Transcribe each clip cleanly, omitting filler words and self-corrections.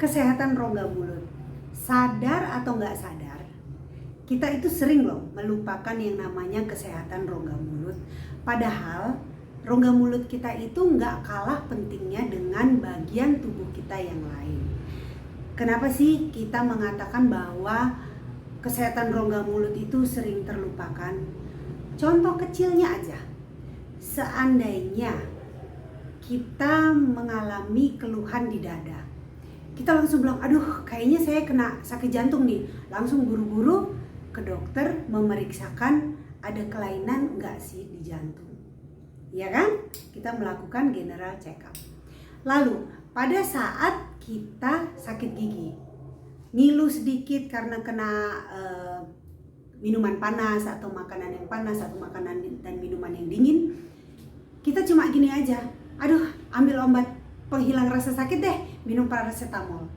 kesehatan rongga mulut. Sadar atau nggak sadar, kita itu sering loh melupakan yang namanya kesehatan rongga mulut. Padahal rongga mulut kita itu nggak kalah pentingnya dengan bagian tubuh kita yang lain. Kenapa sih kita mengatakan bahwa kesehatan rongga mulut itu sering terlupakan? Contoh kecilnya aja, seandainya kita mengalami keluhan di dada, kita langsung bilang, aduh kayaknya saya kena sakit jantung nih. Langsung buru-buru ke dokter memeriksakan ada kelainan enggak sih di jantung. Ya kan? Kita melakukan general check up. Lalu pada saat kita sakit gigi, ngilu sedikit karena kena minuman panas atau makanan yang panas atau makanan dan minuman yang dingin, kita cuma gini aja, aduh ambil obat penghilang rasa sakit deh, minum paracetamol.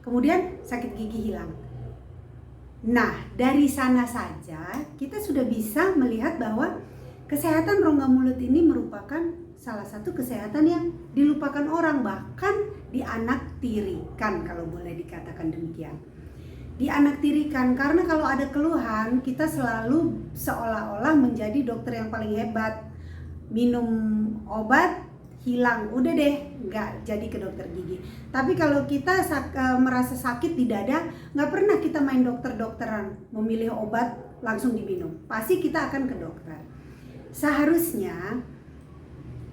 Kemudian sakit gigi hilang. Nah, dari sana saja kita sudah bisa melihat bahwa kesehatan rongga mulut ini merupakan salah satu kesehatan yang dilupakan orang, bahkan dianaktirikan kalau boleh dikatakan demikian. Dianaktirikan karena kalau ada keluhan kita selalu seolah-olah menjadi dokter yang paling hebat. Minum obat hilang, udah deh nggak jadi ke dokter gigi. Tapi kalau kita merasa sakit di dada, nggak pernah kita main dokter-dokteran memilih obat langsung diminum, pasti kita akan ke dokter. Seharusnya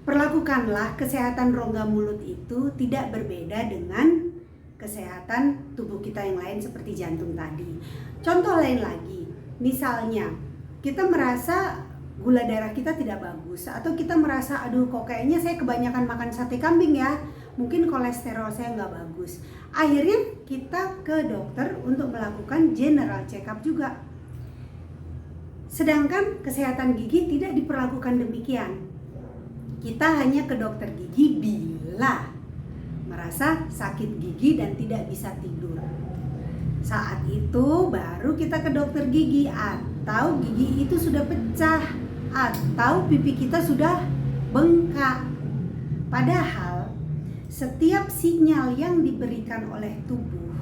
perlakukanlah kesehatan rongga mulut itu tidak berbeda dengan kesehatan tubuh kita yang lain seperti jantung tadi. Contoh lain lagi, misalnya kita merasa gula darah kita tidak bagus, atau kita merasa aduh kok kayaknya saya kebanyakan makan sate kambing ya, mungkin kolesterol saya nggak bagus. Akhirnya kita ke dokter untuk melakukan general check up juga. Sedangkan kesehatan gigi tidak diperlakukan demikian. Kita hanya ke dokter gigi bila merasa sakit gigi dan tidak bisa tidur. Saat itu baru kita ke dokter gigi, atau gigi itu sudah pecah, atau pipi kita sudah bengkak. Padahal setiap sinyal yang diberikan oleh tubuh,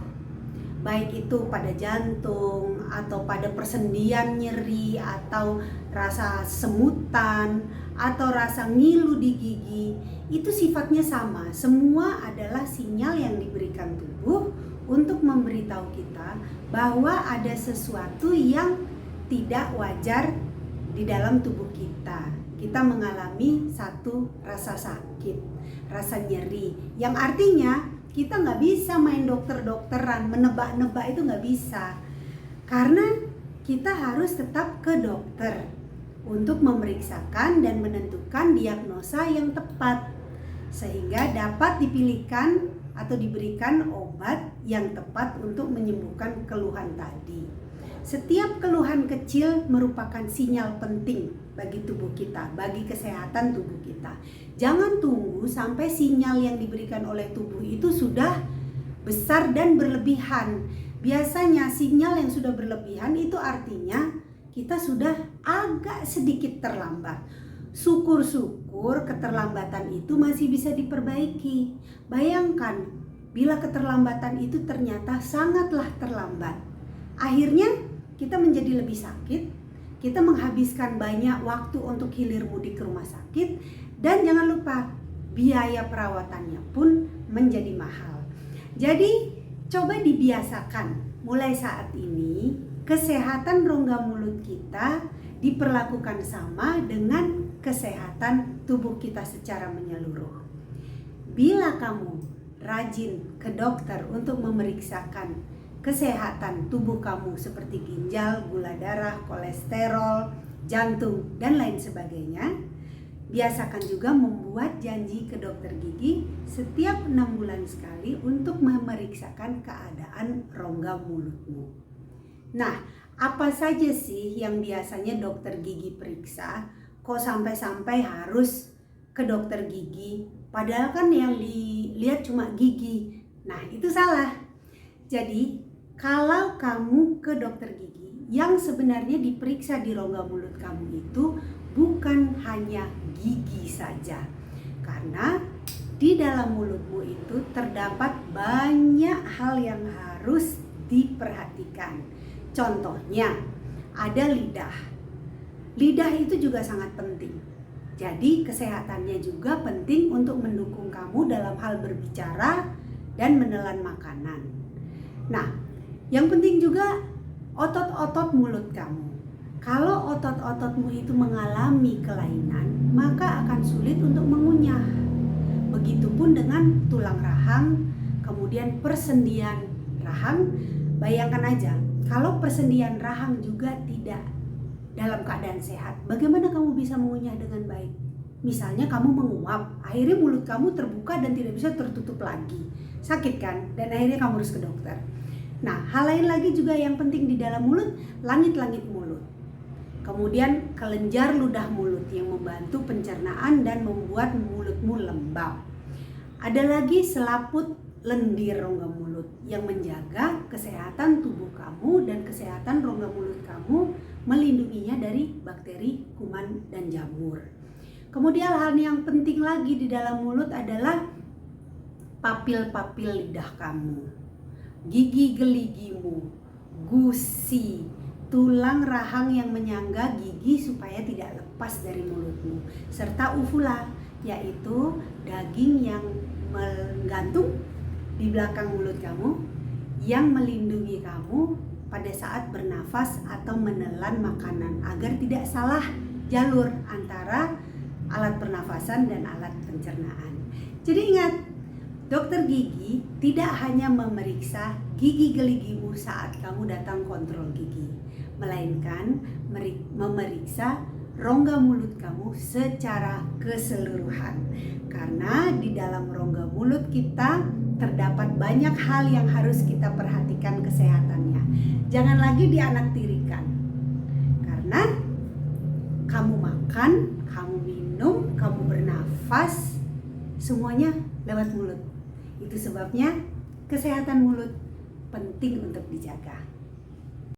baik itu pada jantung atau pada persendian nyeri atau rasa semutan atau rasa ngilu di gigi, itu sifatnya sama. Semua adalah sinyal yang diberikan tubuh untuk memberitahu kita bahwa ada sesuatu yang tidak wajar di dalam tubuh kita. Kita mengalami satu rasa sakit, rasa nyeri, yang artinya kita nggak bisa main dokter-dokteran, menebak-nebak itu nggak bisa. Karena kita harus tetap ke dokter untuk memeriksakan dan menentukan diagnosa yang tepat, sehingga dapat dipilihkan atau diberikan obat yang tepat untuk menyembuhkan keluhan tadi. Setiap keluhan kecil merupakan sinyal penting bagi tubuh kita, bagi kesehatan tubuh kita. Jangan tunggu sampai sinyal yang diberikan oleh tubuh itu sudah besar dan berlebihan. Biasanya sinyal yang sudah berlebihan itu artinya kita sudah agak sedikit terlambat. Syukur-syukur keterlambatan itu masih bisa diperbaiki. Bayangkan bila keterlambatan itu ternyata sangatlah terlambat. Akhirnya kita menjadi lebih sakit, kita menghabiskan banyak waktu untuk hilir mudik ke rumah sakit, dan jangan lupa biaya perawatannya pun menjadi mahal. Jadi coba dibiasakan mulai saat ini kesehatan rongga mulut kita diperlakukan sama dengan kesehatan tubuh kita secara menyeluruh. Bila kamu rajin ke dokter untuk memeriksakan kesehatan tubuh kamu seperti ginjal, gula darah, kolesterol, jantung, dan lain sebagainya, biasakan juga membuat janji ke dokter gigi setiap 6 bulan sekali untuk memeriksakan keadaan rongga mulutmu. Nah, apa saja sih yang biasanya dokter gigi periksa? Kok sampai-sampai harus ke dokter gigi? Padahal kan yang dilihat cuma gigi. Nah, itu salah. Jadi, kalau kamu ke dokter gigi, yang sebenarnya diperiksa di rongga mulut kamu itu bukan hanya gigi saja. Karena di dalam mulutmu itu terdapat banyak hal yang harus diperhatikan. Contohnya, ada lidah. Lidah itu juga sangat penting. Jadi kesehatannya juga penting untuk mendukung kamu dalam hal berbicara dan menelan makanan. Nah, yang penting juga otot-otot mulut kamu. Kalau otot-ototmu itu mengalami kelainan, maka akan sulit untuk mengunyah. Begitupun dengan tulang rahang, kemudian persendian rahang. Bayangkan aja, kalau persendian rahang juga tidak dalam keadaan sehat, bagaimana kamu bisa mengunyah dengan baik? Misalnya kamu menguap, akhirnya mulut kamu terbuka dan tidak bisa tertutup lagi. Sakit kan? Dan akhirnya kamu harus ke dokter. Nah, hal lain lagi juga yang penting di dalam mulut, langit-langit mulut. Kemudian kelenjar ludah mulut yang membantu pencernaan dan membuat mulutmu lembab. Ada lagi selaput lendir rongga mulut yang menjaga kesehatan tubuh kamu dan kesehatan rongga mulut kamu, melindunginya dari bakteri, kuman, dan jamur. Kemudian hal yang penting lagi di dalam mulut adalah papil-papil lidah kamu, gigi geligimu, gusi, tulang rahang yang menyangga gigi supaya tidak lepas dari mulutmu, serta uvula, yaitu daging yang menggantung di belakang mulut kamu yang melindungi kamu pada saat bernafas atau menelan makanan agar tidak salah jalur antara alat pernafasan dan alat pencernaan. Jadi ingat, dokter gigi tidak hanya memeriksa gigi geligimu saat kamu datang kontrol gigi, melainkan memeriksa rongga mulut kamu secara keseluruhan. Karena di dalam rongga mulut kita terdapat banyak hal yang harus kita perhatikan kesehatannya. Jangan lagi dianaktirikan. Karena kamu makan, kamu minum, kamu bernafas, semuanya lewat mulut. Itu sebabnya kesehatan mulut penting untuk dijaga.